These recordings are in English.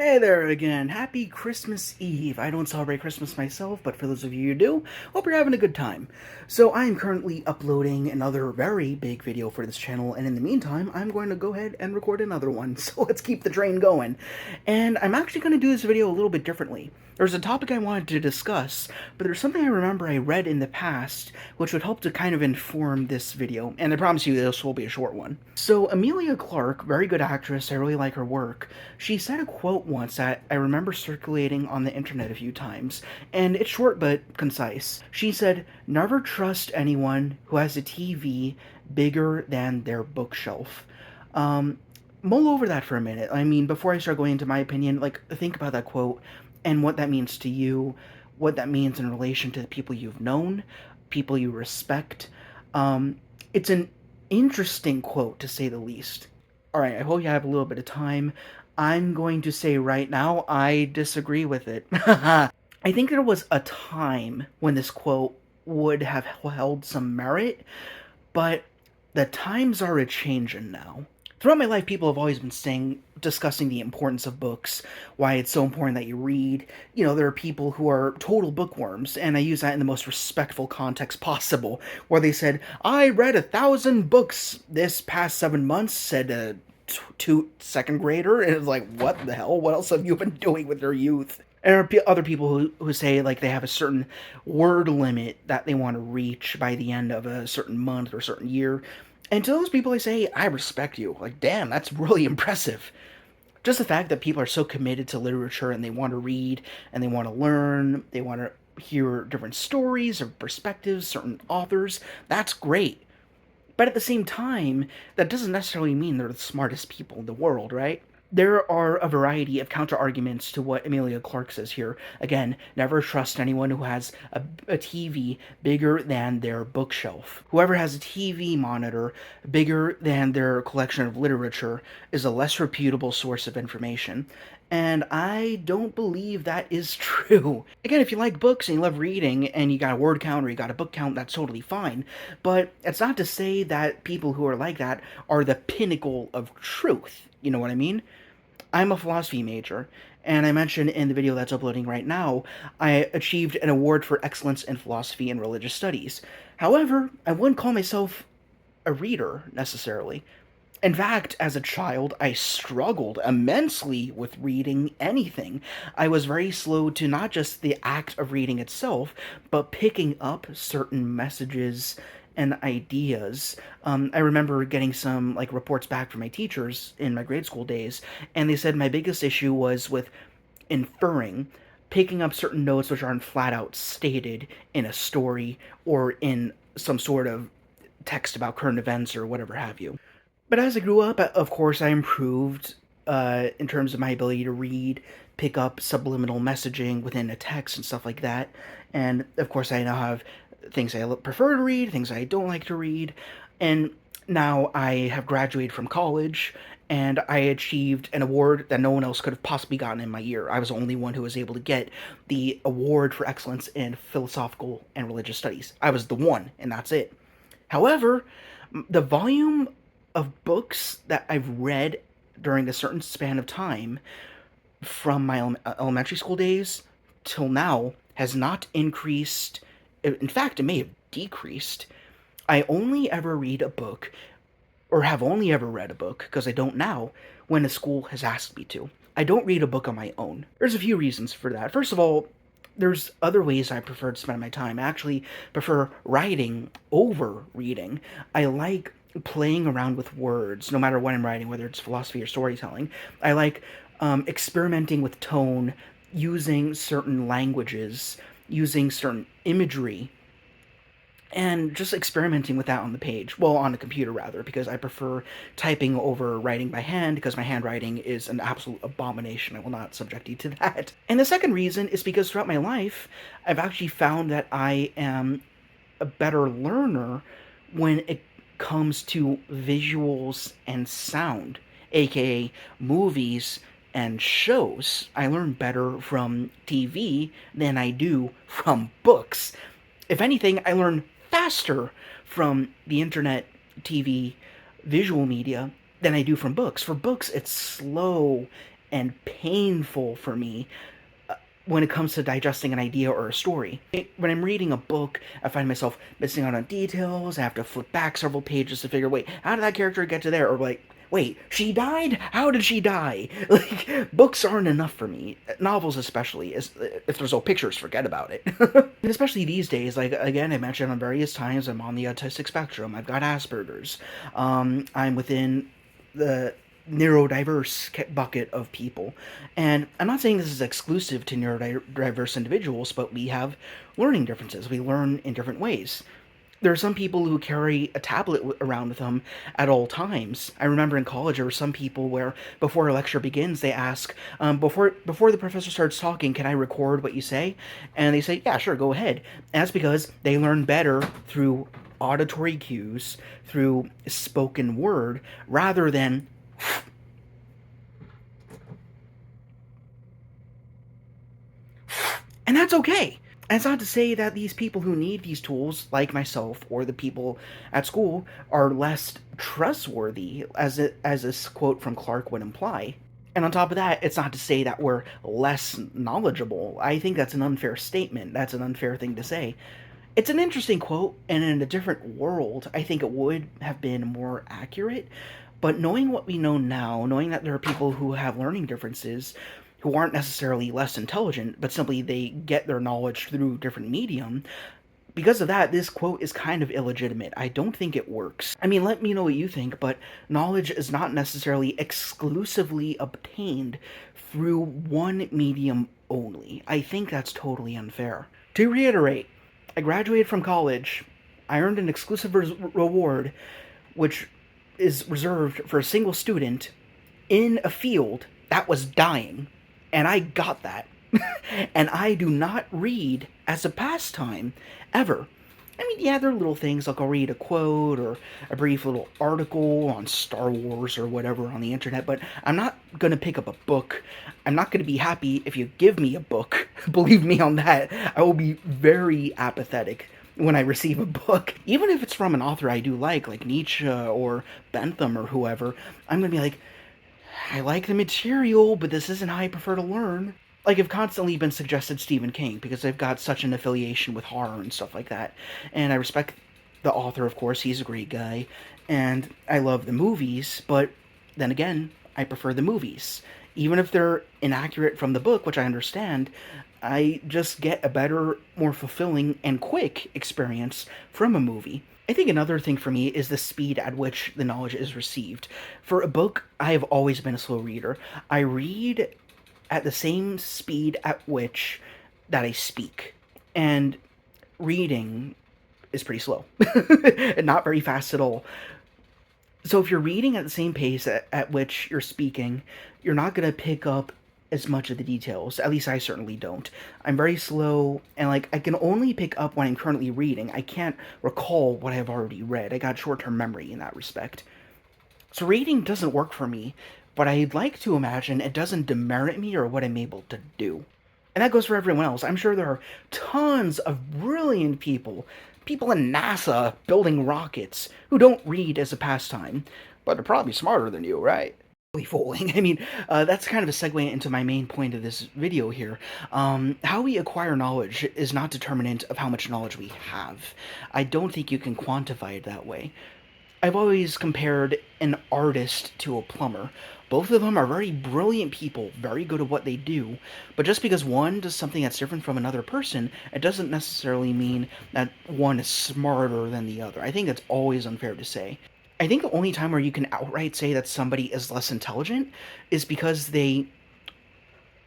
Hey there again. Happy Christmas Eve. I don't celebrate Christmas myself, but for those of you who do, hope you're having a good time. So I'm currently uploading another very big video for this channel, and in the meantime, I'm going to go ahead and record another one. So let's keep the train going. And I'm actually going to do this video a little bit differently. There's a topic I wanted to discuss, but there's something I remember I read in the past which would help to kind of inform this video, and I promise you this will be a short one. So Emilia Clarke, very good actress, I really like her work, she said a quote once that I remember circulating on the internet a few times, and it's short but concise. She said, "Never trust anyone who has a TV bigger than their bookshelf." Mull over that for a minute. I mean, before I start going into my opinion, think about that quote and what that means to you, what that means in relation to the people you've known, people you respect. It's an interesting quote, to say the least. Alright, I hope you have a little bit of time. I'm going to say right now, I disagree with it. I think there was a time when this quote would have held some merit, but the times are a-changin' now. Throughout my life, people have always been discussing the importance of books, why it's so important that you read. You know, there are people who are total bookworms, and I use that in the most respectful context possible, where they said, "I read 1,000 books this past 7 months," said a second grader, and it's like, what the hell? What else have you been doing with your youth? And there are other people who say like they have a certain word limit that they want to reach by the end of a certain month or certain year. And to those people, I say, I respect you. Like, damn, that's really impressive. Just the fact that people are so committed to literature and they want to read and they want to learn, they want to hear different stories or perspectives, certain authors, that's great. But at the same time, that doesn't necessarily mean they're the smartest people in the world, right? There are a variety of counter arguments to what Emilia Clarke says here. Again, never trust anyone who has a TV bigger than their bookshelf. Whoever has a TV monitor bigger than their collection of literature is a less reputable source of information. And I don't believe that is true. Again, if you like books and you love reading and you got a word count or you got a book count, that's totally fine. But it's not to say that people who are like that are the pinnacle of truth. You know what I mean? I'm a philosophy major, and I mentioned in the video that's uploading right now, I achieved an award for excellence in philosophy and religious studies. However, I wouldn't call myself a reader, necessarily. In fact, as a child, I struggled immensely with reading anything. I was very slow to not just the act of reading itself, but picking up certain messages and ideas. I remember getting some reports back from my teachers in my grade school days, and they said my biggest issue was with inferring, picking up certain notes which aren't flat out stated in a story or in some sort of text about current events or whatever have you. But as I grew up, of course, I improved in terms of my ability to read, pick up subliminal messaging within a text and stuff like that. And of course, I now have things I prefer to read, things I don't like to read. And now I have graduated from college and I achieved an award that no one else could have possibly gotten in my year. I was the only one who was able to get the award for excellence in philosophical and religious studies. I was the one, and that's it. However, the volume of books that I've read during a certain span of time from my elementary school days till now has not increased. In fact, it may have decreased. I only ever read a book, or have only ever read a book, because I don't now, when a school has asked me to. I don't read a book on my own. There's a few reasons for that. First of all, there's other ways I prefer to spend my time. I actually prefer writing over reading. I like playing around with words, no matter what I'm writing, whether it's philosophy or storytelling. I like experimenting with tone, using certain languages, using certain imagery, and just experimenting with that on the page. Well, on the computer, rather, because I prefer typing over writing by hand, because my handwriting is an absolute abomination. I will not subject you to that. And the second reason is because throughout my life, I've actually found that I am a better learner when it comes to visuals and sound, aka movies and shows. I learn better from TV than I do from books. If anything, I learn faster from the internet, TV, visual media than I do from books. For books, it's slow and painful for me when it comes to digesting an idea or a story. When I'm reading a book, I find myself missing out on details. I have to flip back several pages to figure, wait, how did that character get to there? Or like, wait, she died? How did she die? Like, books aren't enough for me. Novels especially. If there's no pictures, forget about it. And especially these days, like, again, I mentioned on various times, I'm on the autistic spectrum. I've got Asperger's. I'm within the neurodiverse bucket of people. And I'm not saying this is exclusive to neurodiverse individuals, but we have learning differences. We learn in different ways. There are some people who carry a tablet around with them at all times. I remember in college there were some people where before a lecture begins they ask, before the professor starts talking, can I record what you say? And they say, yeah, sure, go ahead. And that's because they learn better through auditory cues, through spoken word, rather than and that's okay. And it's not to say that these people who need these tools, like myself or the people at school, are less trustworthy, as this quote from Clark would imply. And on top of that, it's not to say that we're less knowledgeable. I think that's an unfair statement. That's an unfair thing to say. It's an interesting quote, and in a different world, I think it would have been more accurate. But knowing what we know now, knowing that there are people who have learning differences, who aren't necessarily less intelligent, but simply they get their knowledge through different medium, because of that, this quote is kind of illegitimate. I don't think it works. I mean, let me know what you think, but knowledge is not necessarily exclusively obtained through one medium only. I think that's totally unfair. To reiterate, I graduated from college. I earned an exclusive reward, which is reserved for a single student in a field that was dying. And I got that. And I do not read as a pastime, ever. I mean, yeah, there are little things like I'll read a quote or a brief little article on Star Wars or whatever on the internet, but I'm not going to pick up a book. I'm not going to be happy if you give me a book. Believe me on that. I will be very apathetic when I receive a book. Even if it's from an author I do like Nietzsche or Bentham or whoever, I'm going to be like, I like the material, but this isn't how I prefer to learn. Like, I've constantly been suggested Stephen King because I've got such an affiliation with horror and stuff like that. And I respect the author, of course, he's a great guy. And I love the movies, but then again, I prefer the movies. Even if they're inaccurate from the book, which I understand, I just get a better, more fulfilling, and quick experience from a movie. I think another thing for me is the speed at which the knowledge is received. For a book, I have always been a slow reader. I read at the same speed at which that I speak. And reading is pretty slow. And not very fast at all. So if you're reading at the same pace at which you're speaking, you're not going to pick up as much of the details. At least I certainly don't. I'm very slow, and like I can only pick up when I'm currently reading. I can't recall what I've already read. I got short-term memory in that respect. So reading doesn't work for me, but I'd like to imagine it doesn't demerit me or what I'm able to do. And that goes for everyone else. I'm sure there are tons of brilliant people in NASA building rockets, who don't read as a pastime, but they're probably smarter than you, right? Fooling. I mean, that's kind of a segue into my main point of this video here. How we acquire knowledge is not determinant of how much knowledge we have. I don't think you can quantify it that way. I've always compared an artist to a plumber. Both of them are very brilliant people, very good at what they do, but just because one does something that's different from another person, it doesn't necessarily mean that one is smarter than the other. I think that's always unfair to say. I think the only time where you can outright say that somebody is less intelligent is because they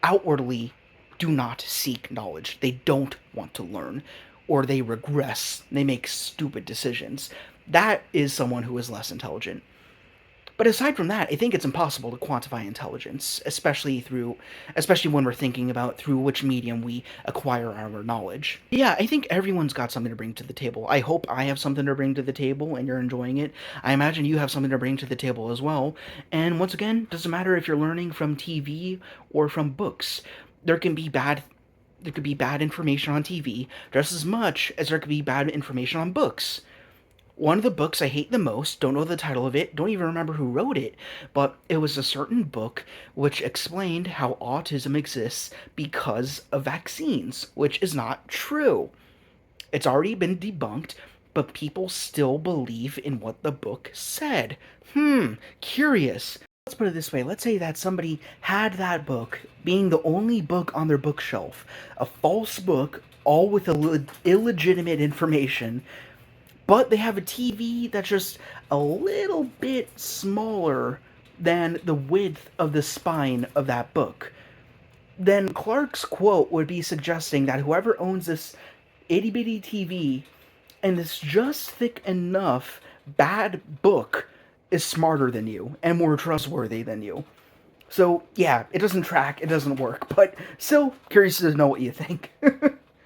outwardly do not seek knowledge. They don't want to learn, or they regress. They make stupid decisions. That is someone who is less intelligent. But aside from that, I think it's impossible to quantify intelligence, especially when we're thinking about through which medium we acquire our knowledge. Yeah, I think everyone's got something to bring to the table. I hope I have something to bring to the table and you're enjoying it. I imagine you have something to bring to the table as well. And once again, doesn't matter if you're learning from TV or from books. There could be bad information on TV just as much as there could be bad information on books. One of the books I hate the most, don't know the title of it, don't even remember who wrote it, but it was a certain book which explained how autism exists because of vaccines, which is not true. It's already been debunked, but people still believe in what the book said. Curious. Let's put it this way. Let's say that somebody had that book being the only book on their bookshelf, a false book, all with illegitimate information, but they have a TV that's just a little bit smaller than the width of the spine of that book. Then Clark's quote would be suggesting that whoever owns this itty bitty TV and this just thick enough bad book is smarter than you and more trustworthy than you. So, yeah, it doesn't track, it doesn't work, but still curious to know what you think.